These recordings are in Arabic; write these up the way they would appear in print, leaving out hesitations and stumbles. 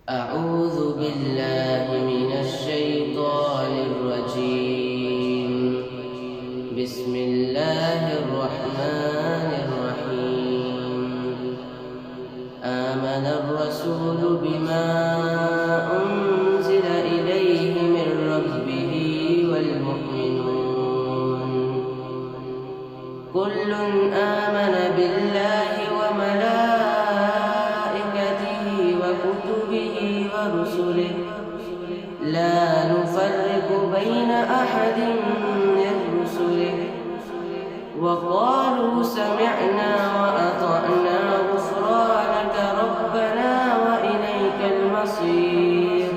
أعوذ بالله من الشيطان الرجيم. بسم الله الرحمن الرحيم. آمن الرسول بما أنزل إليه من ربه والمؤمنون كل آمن بالله وملائكته وكتبه ورسله لا نفرق بين أحد من رسله وقالوا سمعنا وأطعنا غفرانك ربنا وإليك المصير.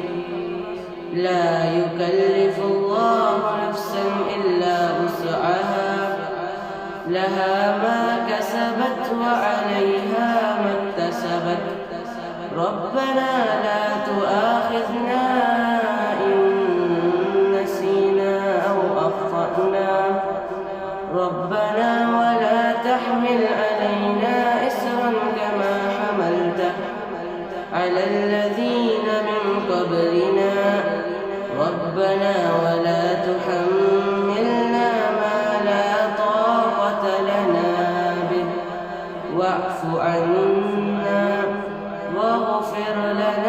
لا يكلف الله نفسا إلا وسعها لها ما كسبت وعليها ما اكتسبت ربنا لا تؤاخذنا إن نسينا أو أخطأنا ربنا ولا تحمل علينا إسرا كما حملته على الذين من قبلنا ربنا ولا تحملنا ما لا طاقة لنا به واعف عنا واغفر لنا